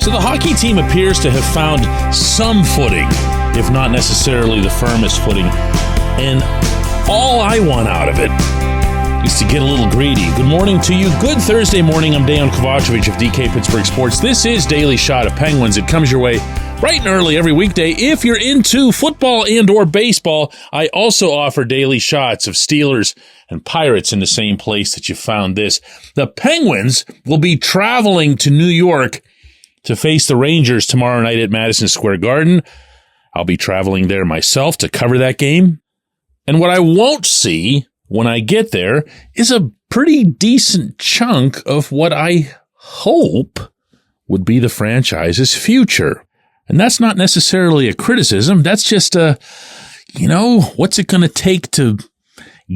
So the hockey team appears to have found some footing, if not necessarily the firmest footing. And all I want out of it is to get a little greedy. Good morning to you. Good Thursday morning. I'm Dejan Kovacevic of DK Pittsburgh Sports. This is Daily Shot of Penguins. It comes your way bright and early every weekday. If you're into football and or baseball, I also offer daily shots of Steelers and Pirates in the same place that you found this. The Penguins will be traveling to New York to face the Rangers tomorrow night at Madison Square Garden. I'll be traveling there myself to cover that game. And what I won't see when I get there is a pretty decent chunk of what I hope would be the franchise's future. And that's not necessarily a criticism. That's just what's it going to take to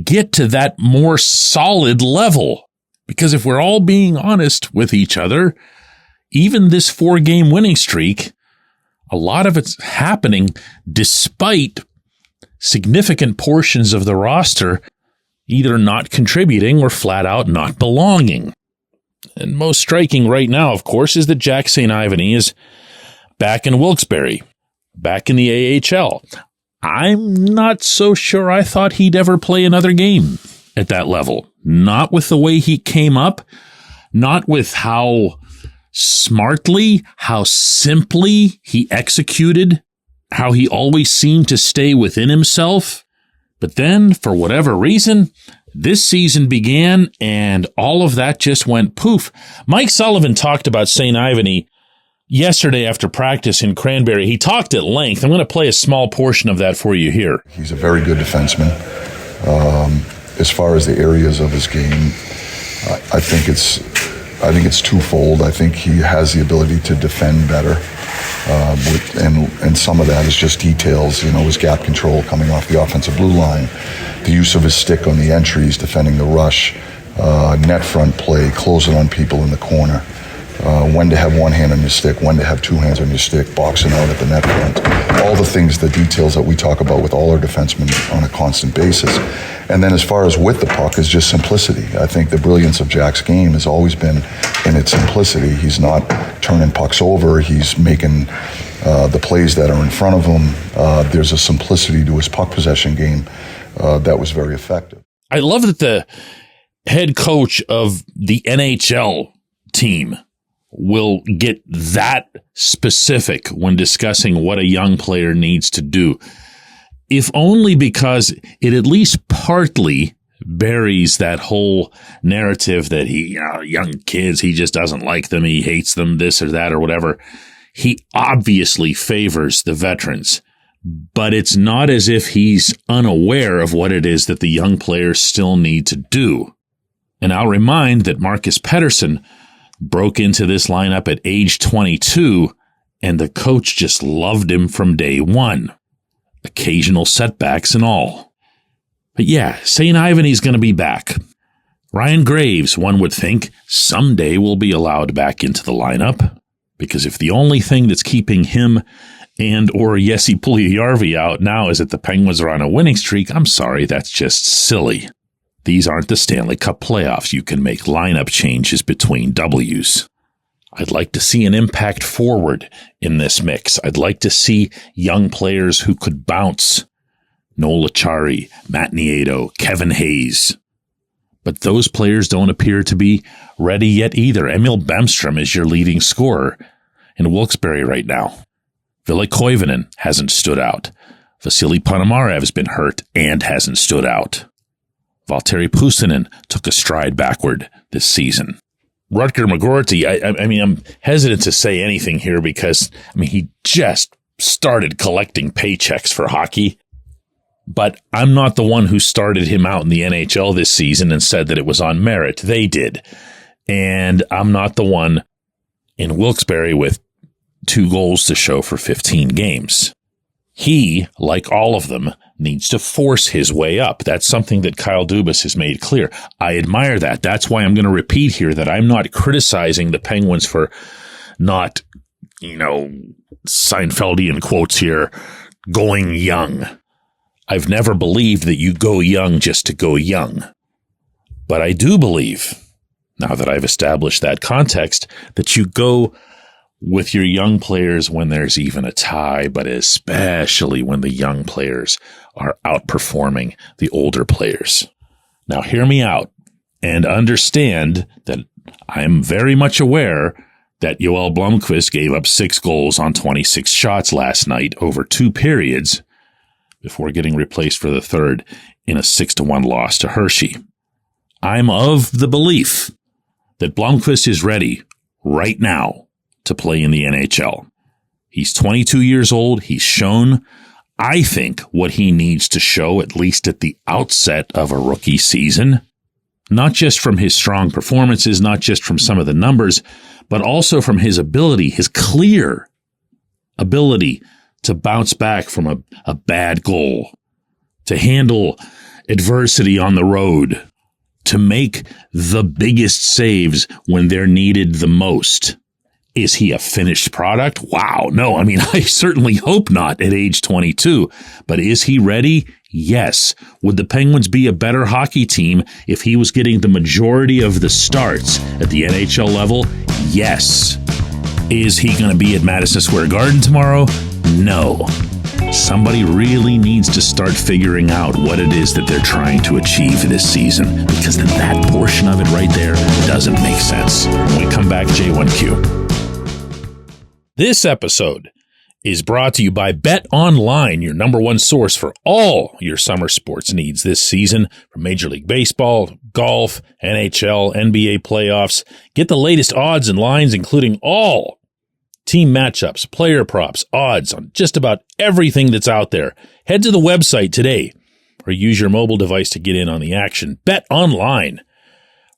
get to that more solid level? Because if we're all being honest with each other, even this 4-game winning streak, a lot of it's happening despite significant portions of the roster either not contributing or flat out not belonging. And most striking right now, of course, is that Jack St. Ivany is back in Wilkes-Barre, back in the AHL. I'm not so sure I thought he'd ever play another game at that level. Not with the way he came up, not with how smartly, how simply he executed, how he always seemed to stay within himself. But then, for whatever reason, this season began and all of that just went poof. Mike Sullivan talked about St. Ivany yesterday after practice in Cranberry. He talked at length. I'm going to play a small portion of that for you here. He's a very good defenseman. As far as the areas of his game, I think it's twofold. I think he has the ability to defend better. And some of that is just details, his gap control coming off the offensive blue line, the use of his stick on the entries, defending the rush, net front play, closing on people in the corner, when to have one hand on your stick, when to have two hands on your stick, boxing out at the net front, all the things, the details that we talk about with all our defensemen on a constant basis. And then as far as with the puck is just simplicity. I think the brilliance of Jack's game has always been in its simplicity. He's not turning pucks over. He's making the plays that are in front of him. There's a simplicity to his puck possession game that was very effective. I love that the head coach of the NHL team will get that specific when discussing what a young player needs to do. If only because it at least partly buries that whole narrative that young kids, he just doesn't like them, he hates them, this or that or whatever. He obviously favors the veterans, but it's not as if he's unaware of what it is that the young players still need to do. And I'll remind that Marcus Pettersson broke into this lineup at age 22, and the coach just loved him from day one. Occasional setbacks and all. But yeah, St. Ivany's going to be back. Ryan Graves, one would think, someday will be allowed back into the lineup, because if the only thing that's keeping him and or Jesse Puljujarvi out now is that the Penguins are on a winning streak, I'm sorry, that's just silly. These aren't the Stanley Cup playoffs. You can make lineup changes between W's. I'd like to see an impact forward in this mix. I'd like to see young players who could bounce. Noel Acciari, Matt Nieto, Kevin Hayes. But those players don't appear to be ready yet either. Emil Bemstrom is your leading scorer in Wilkes-Barre right now. Ville Koivunen hasn't stood out. Vasily Ponomarev has been hurt and hasn't stood out. Valtteri Puustinen took a stride backward this season. Rutger McGroarty, I'm hesitant to say anything here because, he just started collecting paychecks for hockey. But I'm not the one who started him out in the NHL this season and said that it was on merit. They did. And I'm not the one in Wilkes-Barre with 2 goals to show for 15 games. He, like all of them, needs to force his way up. That's something that Kyle Dubas has made clear. I admire that. That's why I'm going to repeat here that I'm not criticizing the Penguins for not, Seinfeldian quotes here, going young. I've never believed that you go young just to go young. But I do believe, now that I've established that context, that you go with your young players when there's even a tie, but especially when the young players are outperforming the older players. Now, hear me out and understand that I'm very much aware that Yoel Blomqvist gave up 6 goals on 26 shots last night over 2 periods before getting replaced for the third in a 6-1 loss to Hershey. I'm of the belief that Blomqvist is ready right now to play in the NHL. He's 22 years old. He's shown, I think, what he needs to show, at least at the outset of a rookie season. Not just from his strong performances, not just from some of the numbers, but also from his ability, his clear ability to bounce back from a bad goal, to handle adversity on the road, to make the biggest saves when they're needed the most. Is he a finished product? Wow. No, I mean, I certainly hope not at age 22. But is he ready? Yes. Would the Penguins be a better hockey team if he was getting the majority of the starts at the NHL level? Yes. Is he going to be at Madison Square Garden tomorrow? No. Somebody really needs to start figuring out what it is that they're trying to achieve this season, because that portion of it right there doesn't make sense. When we come back, J1Q. This episode is brought to you by BetOnline, your number one source for all your summer sports needs this season, from Major League Baseball, golf, NHL, NBA playoffs. Get the latest odds and lines, including all team matchups, player props, odds on just about everything that's out there. Head to the website today or use your mobile device to get in on the action. BetOnline,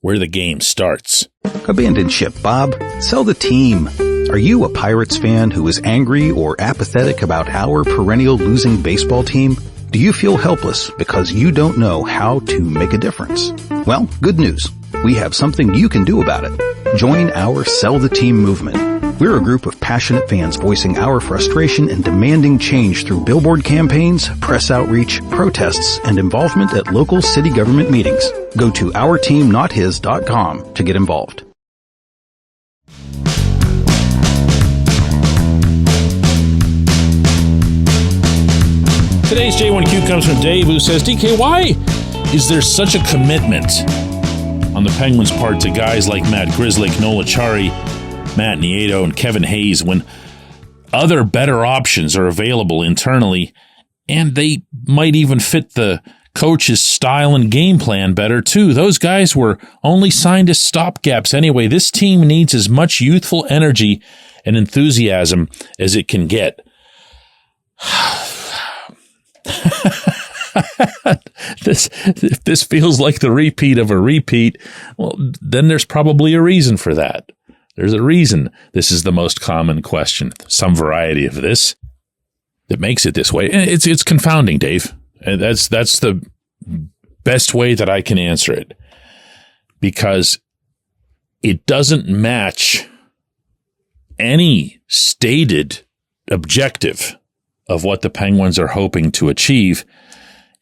where the game starts. Abandoned ship, Bob. Sell the team. Are you a Pirates fan who is angry or apathetic about our perennial losing baseball team? Do you feel helpless because you don't know how to make a difference? Well, good news. We have something you can do about it. Join our Sell the Team movement. We're a group of passionate fans voicing our frustration and demanding change through billboard campaigns, press outreach, protests, and involvement at local city government meetings. Go to ourteamnothis.com to get involved. Today's J1Q comes from Dave, who says, DK, why is there such a commitment on the Penguins' part to guys like Matt Grzelcyk, Noel Acciari, Matt Nieto, and Kevin Hayes when other better options are available internally, and they might even fit the coach's style and game plan better too? Those guys were only signed as stopgaps anyway. This team needs as much youthful energy and enthusiasm as it can get. If this feels like the repeat of a repeat, well, then there's probably a reason for that. There's a reason this is the most common question, some variety of this, that makes it this way. It's confounding, Dave. And that's the best way that I can answer it, because it doesn't match any stated objective of what the Penguins are hoping to achieve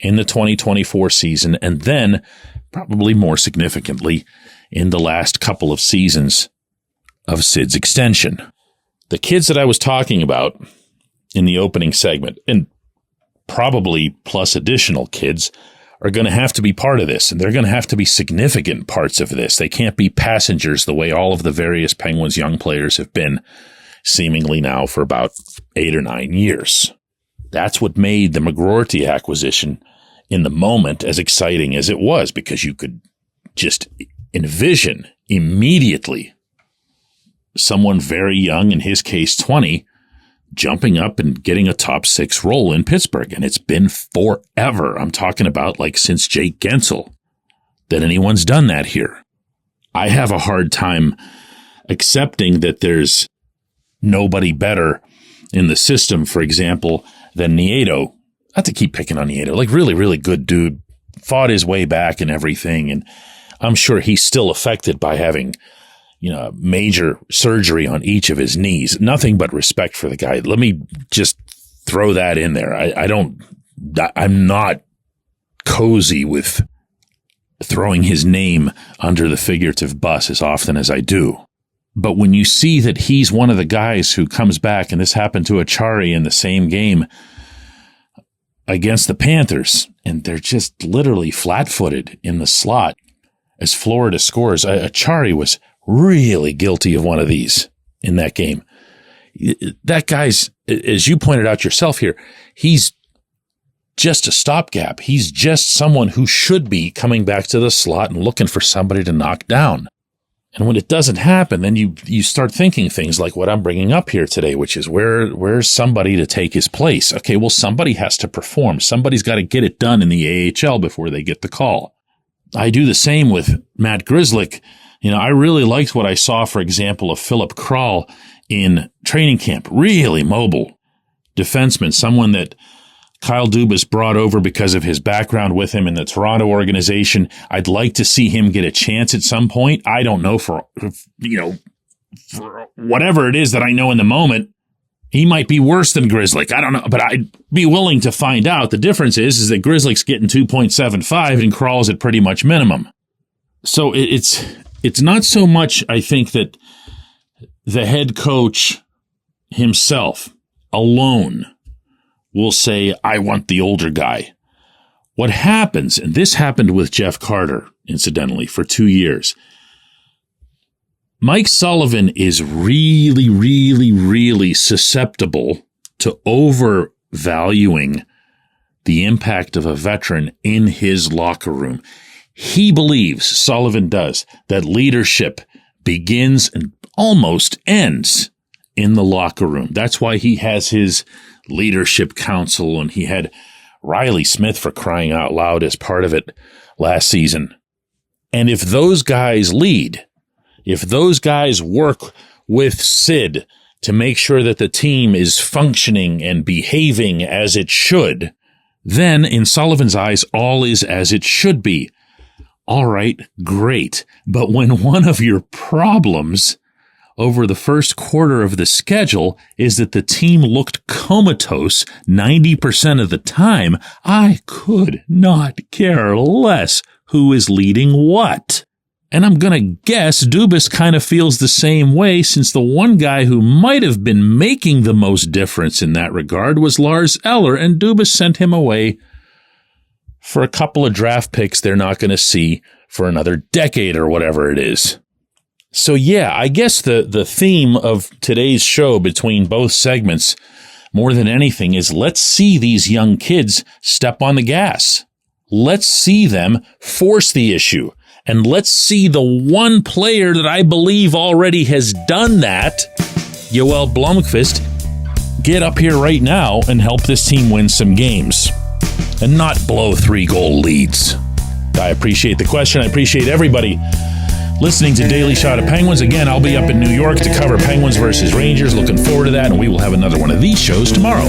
in the 2024 season, and then, probably more significantly, in the last couple of seasons of Sid's extension. The kids that I was talking about in the opening segment, and probably plus additional kids, are going to have to be part of this, and they're going to have to be significant parts of this. They can't be passengers the way all of the various Penguins young players have been, seemingly now for about 8 or 9 years. That's what made the McGroarty acquisition in the moment as exciting as it was, because you could just envision immediately someone very young, in his case 20, jumping up and getting a top 6 role in Pittsburgh. And it's been forever. I'm talking about like since Jake Gensel that anyone's done that here. I have a hard time accepting that there's nobody better in the system, for example, than Nieto. Not to keep picking on Nieto, like really, really good dude, fought his way back and everything. And I'm sure he's still affected by having, major surgery on each of his knees. Nothing but respect for the guy. Let me just throw that in there. I'm not cozy with throwing his name under the figurative bus as often as I do. But when you see that he's one of the guys who comes back, and this happened to Achari in the same game against the Panthers, and they're just literally flat-footed in the slot as Florida scores. Achari was really guilty of one of these in that game. That guy's, as you pointed out yourself here, he's just a stopgap. He's just someone who should be coming back to the slot and looking for somebody to knock down. And when it doesn't happen, then you start thinking things like what I'm bringing up here today, which is where's somebody to take his place? Okay, well, somebody has to perform. Somebody's got to get it done in the AHL before they get the call. I do the same with Matt Grzelcyk. I really liked what I saw, for example, of Philip Kral in training camp. Really mobile defenseman, someone that Kyle Dubas brought over because of his background with him in the Toronto organization. I'd like to see him get a chance at some point. I don't know for whatever it is that I know in the moment, he might be worse than Grzelcyk. I don't know, but I'd be willing to find out. The difference is that Grzelcyk's getting 2.75 and Kral's at pretty much minimum. So it's not so much, I think, that the head coach himself alone will say, I want the older guy. What happens, and this happened with Jeff Carter, incidentally, for 2 years. Mike Sullivan is really, really, really susceptible to overvaluing the impact of a veteran in his locker room. He believes, Sullivan does, that leadership begins and almost ends in the locker room. That's why he has his leadership council, and he had Riley Smith, for crying out loud, as part of it last season. And if those guys lead, if those guys work with Sid to make sure that the team is functioning and behaving as it should, then in Sullivan's eyes, all is as it should be. All right, great. But when one of your problems over the first quarter of the schedule is that the team looked comatose 90% of the time, I could not care less who is leading what. And I'm going to guess Dubas kind of feels the same way, since the one guy who might have been making the most difference in that regard was Lars Eller, and Dubas sent him away for a couple of draft picks they're not going to see for another decade or whatever it is. So yeah, I guess the theme of today's show between both segments, more than anything, is let's see these young kids step on the gas. Let's see them force the issue. And let's see the one player that I believe already has done that, Yoel Blomqvist, get up here right now and help this team win some games and not blow 3-goal leads. I appreciate the question. I appreciate everybody listening to Daily Shot of Penguins. Again, I'll be up in New York to cover Penguins versus Rangers. Looking forward to that, and we will have another one of these shows tomorrow.